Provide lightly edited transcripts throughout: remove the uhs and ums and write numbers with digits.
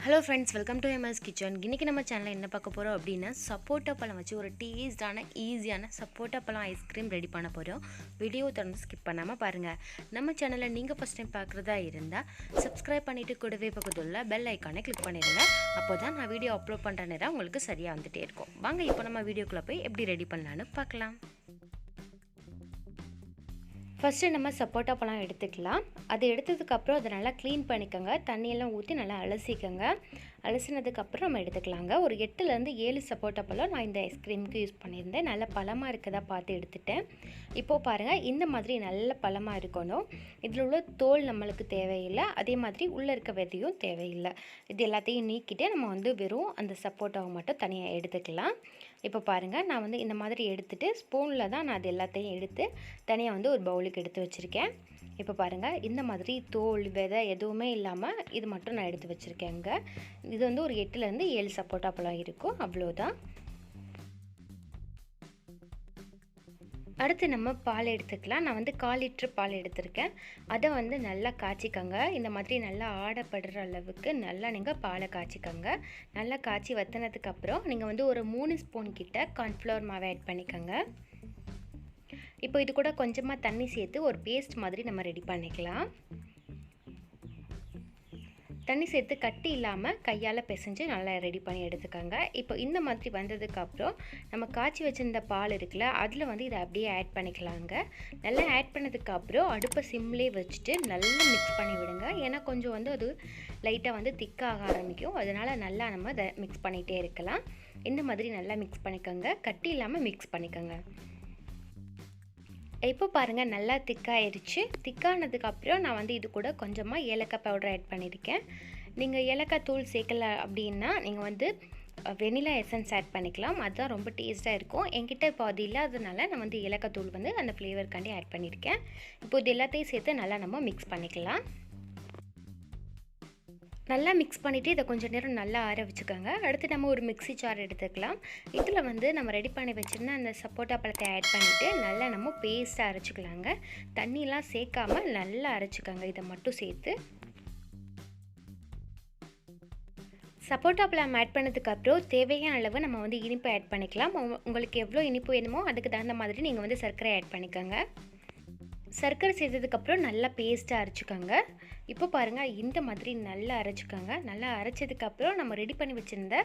Hello friends, welcome to MS Kitchen. இன்னைக்கு நம்ம சேனல்ல என்ன பார்க்க போறோம் அப்படினா சப்போட்டா பழம் வச்சு ஒரு டேஸ்டான ஈஸியான சப்போட்டா பழம் ஐஸ்கிரீம் ரெடி பண்ண போறோம். வீடியோ தொடர்ந்து ஸ்கிப் பண்ணாம பாருங்க. நம்ம சேனலை நீங்க ஃபர்ஸ்ட் டைம் பார்க்கறதா இருந்தா Subscribe பண்ணிட்டு கூடவே பக்கத்துல உள்ள பெல் ஐகானை கிளிக் பண்ணிடுங்க. அப்போதான் நான் வீடியோ அப்லோட் பண்ற நேரம் உங்களுக்கு சரியா வந்துட்டே இருக்கும். வாங்க இப்போ நம்ம வீடியோக்குள்ள போய் எப்படி ரெடி பண்ணலாம்னு பார்க்கலாம். ஃபர்ஸ்ட் நம்ம சப்போட்டா பழம் எடுத்துக்கலாம். அது எடுத்ததுக்கு அப்புறம் அதை நல்லா க்ளீன் பண்ணிக்கங்க. தண்ணி எல்லாம் ஊத்தி நல்லா அலசிக்கங்க. அலசினதுக்கு அப்புறம் நம்ம எடுத்துக்கலாங்க. ஒரு 8 ல இருந்து 7 சப்போட்டா பழம் நான் இந்த ஐஸ்கிரீமுக்கு யூஸ் பண்ணியிருந்தேன். நல்ல பழமா இருக்கதா பார்த்து எடுத்துட்டேன். இப்போ பாருங்க இந்த மாதிரி நல்ல பழமா இருக்கணும். இதில் உள்ள தோல் நம்மளுக்கு தேவையில்லை. அதே மாதிரி உள்ள இருக்க விதையும் தேவையில்லை. இது எல்லாத்தையும் நீக்கிட்டு நம்ம வெறும் அந்த சப்போட்டாவை மட்டும் தனியாக எடுத்துக்கலாம். இப்போ பாருங்க நான் இந்த மாதிரி எடுத்துட்டு ஸ்பூனில் தான் நான் அது எல்லாத்தையும் எடுத்து தனியாக ஒரு பவுலுக்கு எடுத்து வச்சுருக்கேன். இப்போ பாருங்கள் இந்த மாதிரி தோல் விதை எதுவுமே இல்லாமல் இது மட்டும் நான் எடுத்து வச்சுருக்கேங்க. இது ஒரு 8 ல இருந்து 7 சப்போட்டா பழம் இருக்கும், அவ்வளோதான். அடுத்து நம்ம பால் எடுத்துக்கலாம். நான் 1/4 லிட்டர் பால் எடுத்திருக்கேன். அதை நல்லா காய்ச்சிக்கங்க. இந்த மாதிரி நல்லா ஆடப்படுற அளவுக்கு நல்லா நீங்கள் பாலை காய்ச்சிக்கங்க. நல்லா காய்ச்சி வற்றினதுக்கப்புறம் நீங்கள் ஒரு 3 ஸ்பூன் கிட்ட கார்ன்ஃப்ளவர் மாவை ஆட் பண்ணிக்கோங்க. இப்போ இது கூட கொஞ்சமாக தண்ணி சேர்த்து ஒரு பேஸ்ட் மாதிரி நம்ம ரெடி பண்ணிக்கலாம். தண்ணி சேர்த்து கட்டி இல்லாமல் கையால் பிசைஞ்சு நல்லா ரெடி பண்ணி எடுத்துக்கோங்க. இப்போ இந்த மாதிரி வந்ததுக்கப்புறம் நம்ம காய்ச்சி வச்சுருந்த பால் இருக்குல்ல, அதில் இதை அப்படியே ஆட் பண்ணிக்கலாங்க. நல்லா ஆட் பண்ணதுக்கப்புறம் அடுப்பை சிம்லே வச்சுட்டு நல்லா மிக்ஸ் பண்ணி விடுங்க. ஏன்னா கொஞ்சம் அது லைட்டாக திக்காக ஆரம்பிக்கும். அதனால் நல்லா நம்ம அதை மிக்ஸ் பண்ணிகிட்டே இருக்கலாம். இந்த மாதிரி நல்லா மிக்ஸ் பண்ணிக்கோங்க. கட்டி இல்லாமல் மிக்ஸ் பண்ணிக்கோங்க. இப்போ பாருங்கள் நல்லா திக்காயிருச்சு. திக்கானதுக்கப்புறம் நான் இது கூட கொஞ்சமாக ஏலக்காய் பவுடர் ஆட் பண்ணியிருக்கேன். நீங்கள் ஏலக்காய் தூள் சேர்க்கல அப்படின்னா நீங்கள் வெனிலா எசன்ஸ் ஆட் பண்ணிக்கலாம். அதுதான் ரொம்ப டேஸ்ட்டாக இருக்கும். என்கிட்ட இப்போ அது இல்லாததுனால நான் ஏலக்காய் தூள் அந்த ஃப்ளேவருக்காண்டி ஆட் பண்ணியிருக்கேன். இப்போ இது எல்லாத்தையும் சேர்த்து நல்லா நம்ம மிக்ஸ் பண்ணிக்கலாம். நல்லா மிக்ஸ் பண்ணிவிட்டு இதை கொஞ்சம் நேரம் நல்லா ஆற வச்சுக்கோங்க. அடுத்து நம்ம ஒரு மிக்ஸி ஜார் எடுத்துக்கலாம். இதில் நம்ம ரெடி பண்ணி வச்சுருந்த அந்த சப்போட்டா பழத்தை ஆட் பண்ணிவிட்டு நல்லா நம்ம பேஸ்ட்டாக அரைச்சிக்கலாங்க. தண்ணியெலாம் சேர்க்காமல் நல்லா அரைச்சிக்கோங்க. இதை மட்டும் சேர்த்து சப்போட்டா பழம் ஆட் பண்ணதுக்கப்புறம் தேவையான அளவு நம்ம இனிப்பு ஆட் பண்ணிக்கலாம். உங்களுக்கு எவ்வளோ இனிப்பு வேணுமோ அதுக்கு தகுந்த மாதிரி நீங்கள் சர்க்கரை ஆட் பண்ணிக்கோங்க. சர்க்கரை சேர்த்ததுக்கப்புறம் நல்லா பேஸ்ட்டாக அரைச்சிக்கோங்க. இப்போ பாருங்கள் இந்த மாதிரி நல்லா அரைச்சிக்கோங்க. நல்லா அரைச்சதுக்கப்புறம் நம்ம ரெடி பண்ணி வச்சுருந்த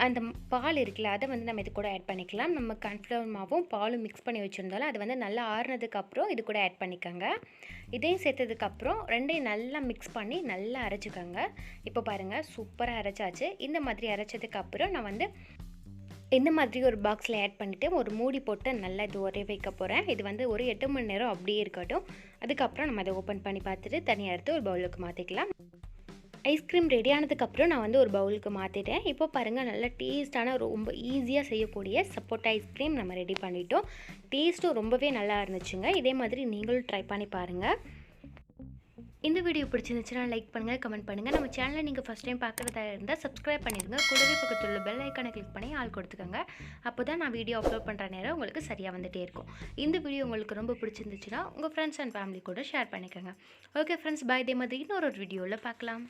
அந்த பால் இருக்குல்ல, அதை நம்ம இது கூட ஆட் பண்ணிக்கலாம். நம்ம கார்ன்ஃப்ளவர் மாவும் பாலும் மிக்ஸ் பண்ணி வச்சுருந்தாலும் அது நல்லா ஆறுனதுக்கப்புறம் இது கூட ஆட் பண்ணிக்கோங்க. இதையும் சேர்த்ததுக்கப்புறம் ரெண்டையும் நல்லா மிக்ஸ் பண்ணி நல்லா அரைச்சிக்கோங்க. இப்போ பாருங்கள் சூப்பராக அரைச்சாச்சு. இந்த மாதிரி அரைச்சதுக்கப்புறம் நான் இந்த மாதிரி ஒரு பாக்ஸில் ஆட் பண்ணிவிட்டு ஒரு மூடி போட்டு நல்லா இது உரைய வைக்க போகிறேன். இது ஒரு 8 மணி நேரம் அப்படியே இருக்கட்டும். அதுக்கப்புறம் நம்ம அதை ஓப்பன் பண்ணி பார்த்துட்டு தனியாக எடுத்து ஒரு பவுலுக்கு மாற்றிக்கலாம். ஐஸ்கிரீம் ரெடி ஆனதுக்கப்புறம் நான் ஒரு பவுலுக்கு மாற்றிட்டேன். இப்போ பாருங்கள் நல்லா டேஸ்ட்டான ரொம்ப ஈஸியாக செய்யக்கூடிய சப்போட்டா ஐஸ்கிரீம் நம்ம ரெடி பண்ணிட்டோம். டேஸ்ட்டும் ரொம்பவே நல்லா இருந்துச்சுங்க. இதே மாதிரி நீங்களும் ட்ரை பண்ணி பாருங்கள். இந்த வீடியோ பிடிச்சிருந்துச்சுன்னா லைக் பண்ணுங்கள், கமெண்ட் பண்ணுங்கள். நம்ம சேனலை நீங்கள் ஃபஸ்ட் டைம் பார்க்குறதா இருந்தால் சப்ஸ்கிரைப் பண்ணிடுங்க. கூடவே பக்கத்தில் உள்ள பெல் ஐக்கானை கிளிக் பண்ணி ஆள் கொடுத்துக்கோங்க. அப்போ தான் நான் வீடியோ அப்லோட் பண்ணுற நேரம் உங்களுக்கு சரியாக வந்துகிட்டே இருக்கும். இந்த வீடியோ உங்களுக்கு ரொம்ப பிடிச்சிருந்துச்சுன்னா உங்கள் ஃப்ரெண்ட்ஸ் அண்ட் ஃபேமிலி கூட ஷேர் பண்ணிக்கோங்க. ஓகே ஃப்ரெண்ட்ஸ், பாய். இதே மாதிரி இன்னொரு வீடியோவில் பார்க்கலாம்.